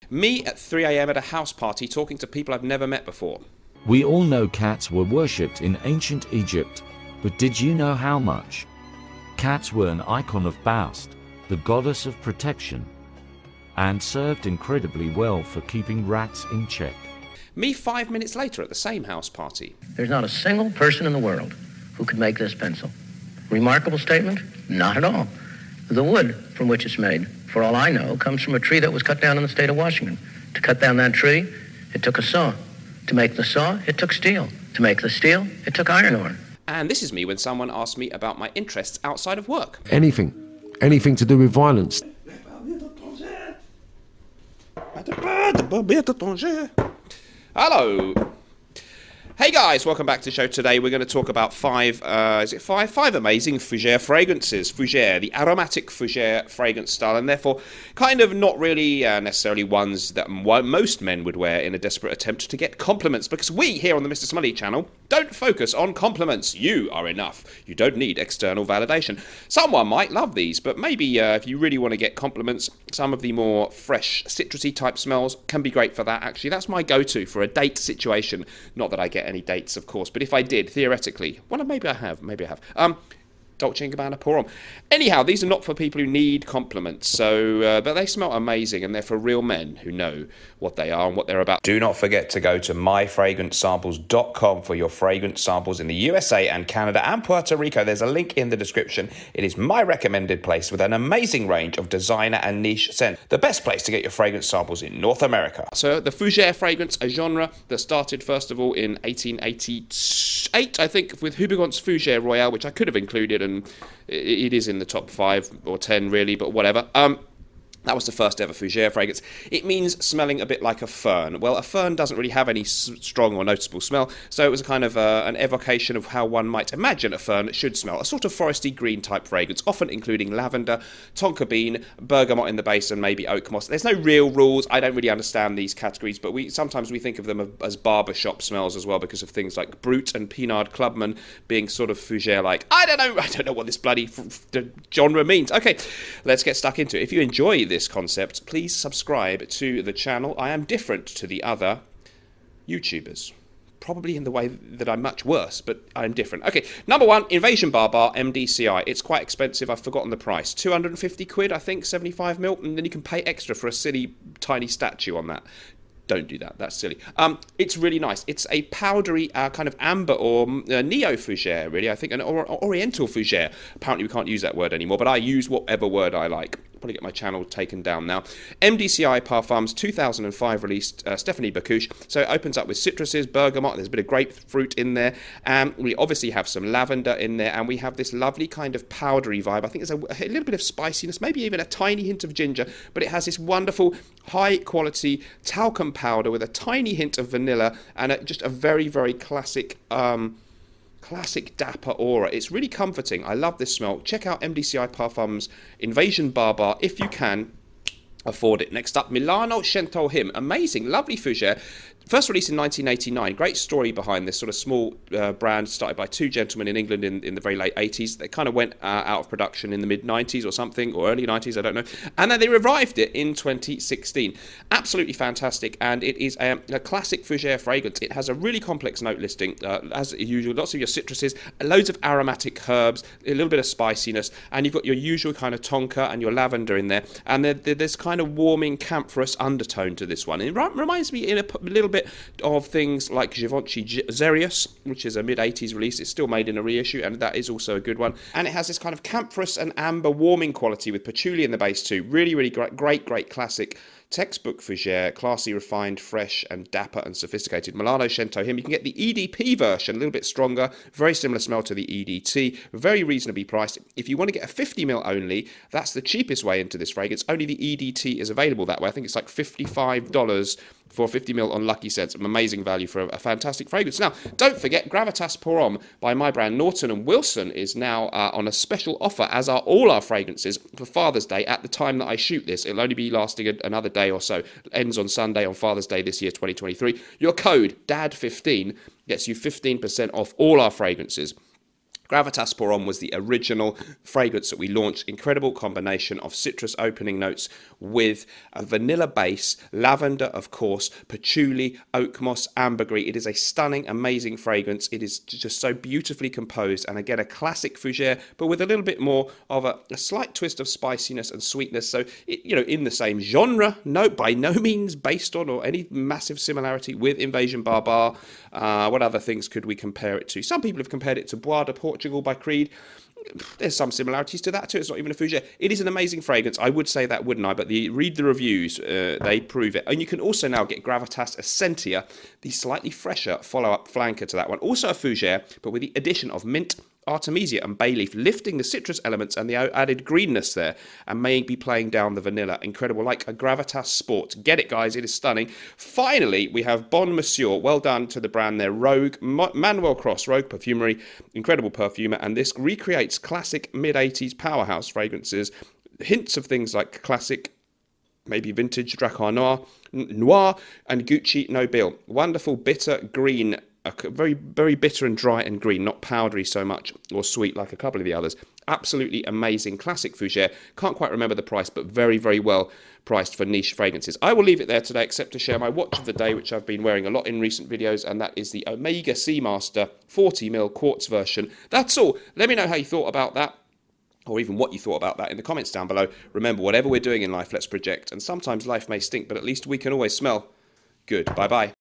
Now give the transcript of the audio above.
Me at 3 a.m. at a house party talking to people I've never met before. We all know cats were worshipped in ancient Egypt, but did you know how much? Cats were an icon of Bast, the goddess of protection, and served incredibly well for keeping rats in check. Me 5 minutes later at the same house party. There's not a single person in the world who could make this pencil. Remarkable statement? Not at all. The wood from which it's made, for all I know, comes from a tree that was cut down in the state of Washington. To cut down that tree, it took a saw. To make the saw, it took steel. To make the steel, it took iron ore. And this is me when someone asks me about my interests outside of work. Anything to do with violence. Hello. Hey guys, welcome back to the show. Today we're going to talk about five amazing Fougere fragrances. Fougere, the aromatic Fougere fragrance style, and therefore kind of not really necessarily ones that most men would wear in a desperate attempt to get compliments, because we here on the Mr. Smelly channel don't focus on compliments. You are enough. You don't need external validation. Someone might love these, but maybe if you really want to get compliments, some of the more fresh, citrusy type smells can be great for that. Actually, that's my go-to for a date situation. Not that I get any dates, of course, but if I did, theoretically, well, maybe I have. Dolce & Gabbana Pour Homme. Anyhow, these are not for people who need compliments, so but they smell amazing, and they're for real men who know what they are and what they're about. Do not forget to go to myfragrancesamples.com for your fragrance samples in the USA and Canada and Puerto Rico. There's a link in the description. It is my recommended place with an amazing range of designer and niche scents. The best place to get your fragrance samples in North America. So the Fougere fragrance, a genre that started first of all in 1888, I think, with Houbigont's Fougere Royale, which I could have included, and it is in the top 5 or 10 really, but whatever. That was the first ever Fougere fragrance. It means smelling a bit like a fern. Well, a fern doesn't really have any strong or noticeable smell, so it was a kind of an evocation of how one might imagine a fern should smell. A sort of foresty green type fragrance, often including lavender, tonka bean, bergamot in the base, and maybe oak moss. There's no real rules. I don't really understand these categories, but sometimes we think of them as barbershop smells as well, because of things like Brut and Pinard Clubman being sort of Fougere-like. I don't know what this bloody genre means. Okay, let's get stuck into it. If you enjoy this concept, please subscribe to the channel. I am different to the other YouTubers, probably in the way that I'm much worse, but I'm different. Okay, number 1, Invasion Barbar MDCI. It's quite expensive. I've forgotten the price. 250 quid, I think, 75ml, and then you can pay extra for a silly tiny statue on that. Don't do that. That's silly. It's really nice. It's a powdery kind of amber or neo-Fougere, really. I think an oriental Fougere. Apparently we can't use that word anymore, but I use whatever word I like. Probably get my channel taken down now. MDCI Parfums, 2005 released, Stephanie Bacouche. So it opens up with citruses, bergamot, there's a bit of grapefruit in there. We obviously have some lavender in there, and we have this lovely kind of powdery vibe. I think there's a little bit of spiciness, maybe even a tiny hint of ginger, but it has this wonderful high quality talcum powder with a tiny hint of vanilla and just a very, very classic dapper aura. It's really comforting. I love this smell. Check out MDCI Parfums Invasion Barbar if you can afford it. Next up, Milano Cento Him. Amazing, lovely Fougere. First released in 1989. Great story behind this sort of small brand started by 2 gentlemen in England in the very late 80s. They kind of went out of production in the mid-90s or something, or early 90s, I don't know. And then they revived it in 2016. Absolutely fantastic, and it is a classic Fougere fragrance. It has a really complex note listing, as usual, lots of your citruses, loads of aromatic herbs, a little bit of spiciness, and you've got your usual kind of tonka and your lavender in there. And there's kind of warming camphrous undertone to this one. It reminds me in a little bit of things like Givenchy Xerius, which is a mid-80s release. It's still made in a reissue, and that is also a good one. And it has this kind of camphorous and amber warming quality with patchouli in the base too. Really, really great classic textbook Fougere, classy, refined, fresh, and dapper and sophisticated. Milano Cento Him. You can get the EDP version, a little bit stronger, very similar smell to the EDT, very reasonably priced. If you want to get a 50ml only, that's the cheapest way into this fragrance. Only the EDT is available that way. I think it's like $55 for 50ml on Lucky Scents. Amazing value for a fantastic fragrance. Now, don't forget, Gravitas Pour Homme by my brand Norton & Wilson is now on a special offer, as are all our fragrances, for Father's Day. At the time that I shoot this, it'll only be lasting another day or so. It ends on Sunday on Father's Day this year, 2023. Your code, DAD15, gets you 15% off all our fragrances. Gravitas Pour On was the original fragrance that we launched. Incredible combination of citrus opening notes with a vanilla base, lavender, of course, patchouli, oak moss, ambergris. It is a stunning, amazing fragrance. It is just so beautifully composed, and again, a classic Fougere, but with a little bit more of a slight twist of spiciness and sweetness. So, in the same genre, no, by no means based on or any massive similarity with Invasion Barbar. What other things could we compare it to? Some people have compared it to Bois de Portugal by Creed. There's some similarities to that too. It's not even a Fougere. It is an amazing fragrance. I would say that, wouldn't I? But read the reviews. They prove it. And you can also now get Gravitas Essentia, the slightly fresher follow-up flanker to that one. Also a Fougere, but with the addition of mint, Artemisia and bay leaf, lifting the citrus elements and the added greenness there, and maybe playing down the vanilla. Incredible, like a Gravitas Sport. Get it, guys, it is stunning. Finally, we have Bon Monsieur. Well done to the brand there. Rogue, Manuel Cross, Rogue Perfumery, incredible perfumer, and this recreates classic mid-80s powerhouse fragrances. Hints of things like classic, maybe vintage Dracar Noir and Gucci Nobile. Wonderful, bitter, green, very, very bitter and dry and green, not powdery so much or sweet like a couple of the others. Absolutely amazing classic Fougere. Can't quite remember the price, but very, very well priced for niche fragrances. I will leave it there today, except to share my watch of the day, which I've been wearing a lot in recent videos, and that is the Omega Seamaster 40ml quartz version. That's all. Let me know how you thought about that, or even what you thought about that in the comments down below. Remember, whatever we're doing in life, let's project. And sometimes life may stink, but at least we can always smell good. Bye-bye.